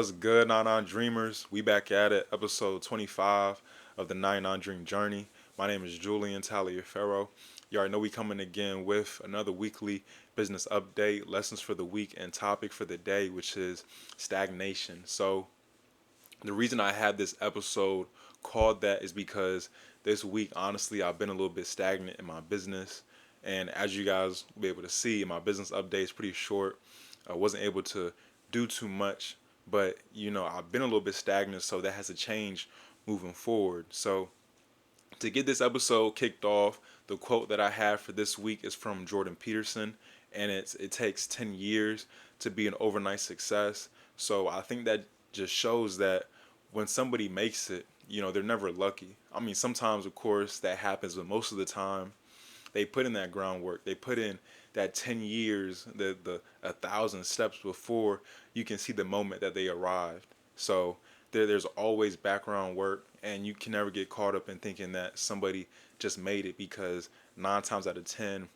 What's good, 99 Dreamers? We back at it, episode 25 of the 99 Dream Journey. My name is Julian Taliaferro. You already know we coming again with another weekly business update, lessons for the week, and topic for the day, which is stagnation. So the reason I had this episode called that is because this week, honestly, I've been a little bit stagnant in my business. And as you guys will be able to see, my business update is pretty short. I wasn't able to do too much, but I've been a little bit stagnant, so that has to change moving forward. So to get this episode kicked off, the quote that I have for this week is from Jordan Peterson, and it takes 10 years to be an overnight success. So I think that just shows that when somebody makes it, they're never lucky. I mean, sometimes of course that happens, but most of the time they put in that groundwork. They put in that 10 years, the 1,000 steps before you can see the moment that they arrived. So there's always background work, and you can never get caught up in thinking that somebody just made it, because 9 times out of 10,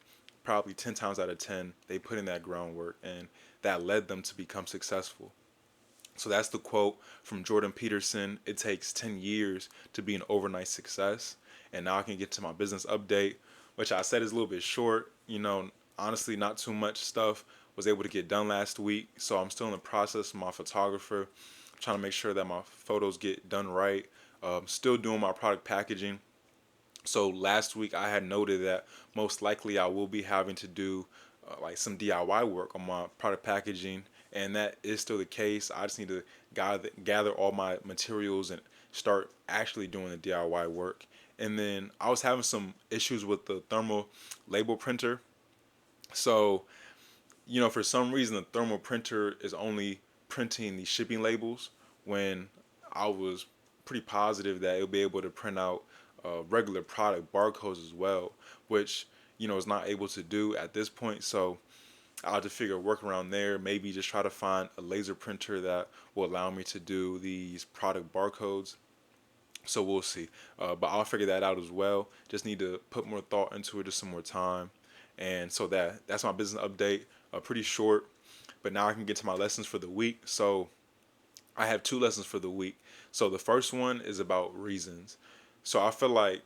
probably 10 times out of 10, they put in that groundwork, and that led them to become successful. So that's the quote from Jordan Peterson. It takes 10 years to be an overnight success. And now I can get to my business update, which I said is a little bit short. Honestly, not too much stuff was able to get done last week. So I'm still in the process of my photographer, trying to make sure that my photos get done right. Still doing my product packaging. So last week I had noted that most likely I will be having to do like some DIY work on my product packaging, and that is still the case. I just need to gather all my materials and start actually doing the DIY work. And then I was having some issues with the thermal label printer. So, for some reason the thermal printer is only printing the shipping labels, when I was pretty positive that it'll be able to print out regular product barcodes as well, which is not able to do at this point. So I'll have to figure a workaround there. Maybe just try to find a laser printer that will allow me to do these product barcodes. So we'll see. But I'll figure that out as well. Just need to put more thought into it, just some more time. And so that's my business update. Pretty short, but now I can get to my lessons for the week. So I have two lessons for the week. So the first one is about reasons. So I feel like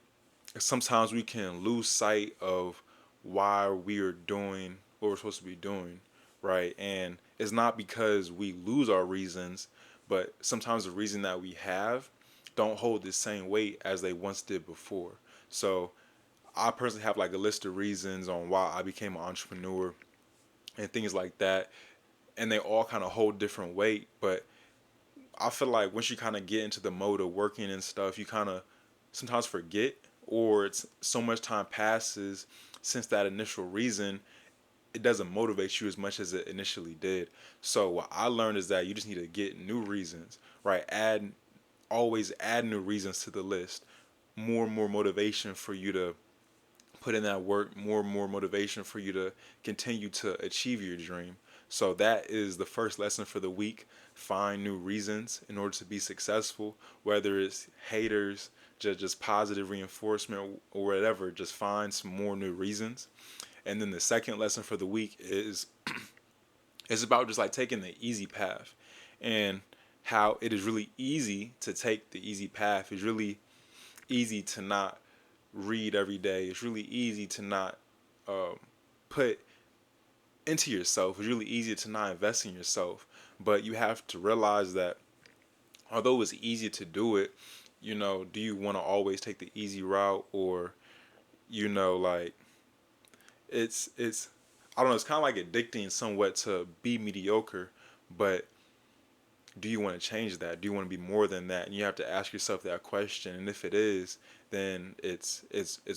sometimes we can lose sight of why we are doing what we're supposed to be doing, right? And it's not because we lose our reasons, but sometimes the reason that we have don't hold the same weight as they once did before. So I personally have like a list of reasons on why I became an entrepreneur and things like that, and they all kind of hold different weight. But I feel like once you kind of get into the mode of working and stuff, you kind of sometimes forget, or it's so much time passes since that initial reason, it doesn't motivate you as much as it initially did. So what I learned is that you just need to get new reasons, right? Always add new reasons to the list. More and more motivation for you to put in that work, more and more motivation for you to continue to achieve your dream. So that is the first lesson for the week. Find new reasons in order to be successful, whether it's haters, just positive reinforcement or whatever. Just find some more new reasons. And then the second lesson for the week is it's about just like taking the easy path, and how it is really easy to take the easy path. It's really easy to not read every day. It's really easy to not um, put into yourself. It's really easy to not invest in yourself. But you have to realize that although it's easy to do it, do you want to always take the easy route, or like it's I don't know, it's kind of like addicting somewhat to be mediocre, but do you want to change that? Do you want to be more than that? And you have to ask yourself that question. And if it is, then it's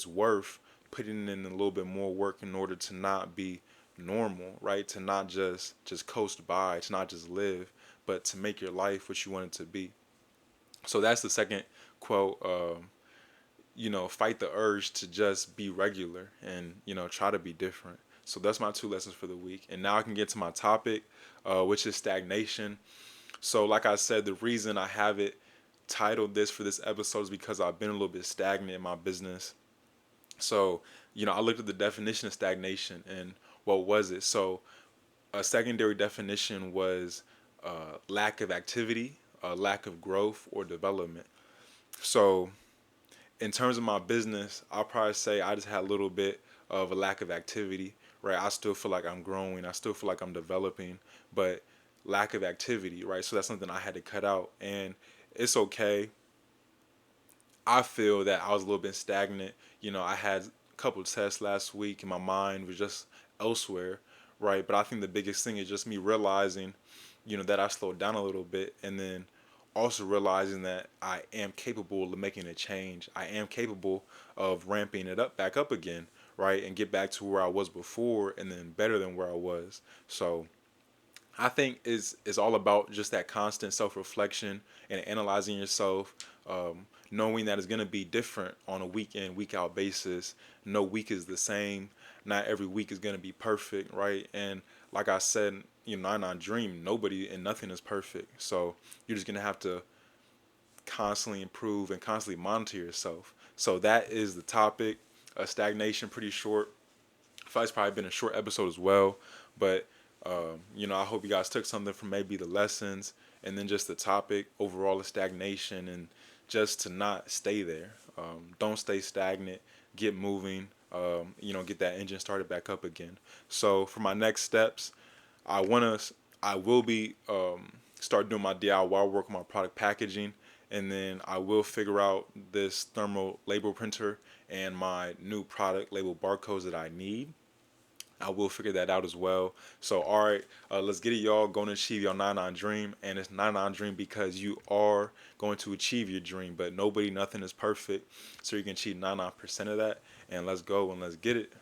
worth putting in a little bit more work in order to not be normal, right? To not just coast by, to not just live, but to make your life what you want it to be. So that's the second quote. Fight the urge to just be regular, and try to be different. So that's my two lessons for the week. And now I can get to my topic, which is stagnation. So, like I said, the reason I have it titled this for this episode is because I've been a little bit stagnant in my business. So, I looked at the definition of stagnation, and what was it? So, a secondary definition was lack of activity, lack of growth or development. So in terms of my business, I'll probably say I just had a little bit of a lack of activity, right? I still feel like I'm growing, I still feel like I'm developing, but lack of activity, right? So that's something I had to cut out, and it's okay. I feel that I was a little bit stagnant. I had a couple of tests last week, and my mind was just elsewhere, right? But I think the biggest thing is just me realizing, that I slowed down a little bit, and then also realizing that I am capable of making a change. I am capable of ramping it up back up again, right? And get back to where I was before, and then better than where I was. So I think is all about just that constant self reflection and analyzing yourself, knowing that it's gonna be different on a week in week out basis. No week is the same. Not every week is gonna be perfect, right? And like I said, Nine Dream, nobody and nothing is perfect. So you're just gonna have to constantly improve and constantly monitor yourself. So that is the topic. Stagnation, pretty short. I feel like it's probably been a short episode as well, but I hope you guys took something from maybe the lessons and then just the topic overall of stagnation and just to not stay there. Don't stay stagnant. Get moving. Get that engine started back up again. So for my next steps, I will be start doing my DIY work on my product packaging, and then I will figure out this thermal label printer and my new product label barcodes that I need. I will figure that out as well. So, all right, let's get it, y'all. Going to achieve your 99 dream. And it's 99 dream because you are going to achieve your dream. But nobody, nothing is perfect. So you can achieve 99% of that. And let's go and let's get it.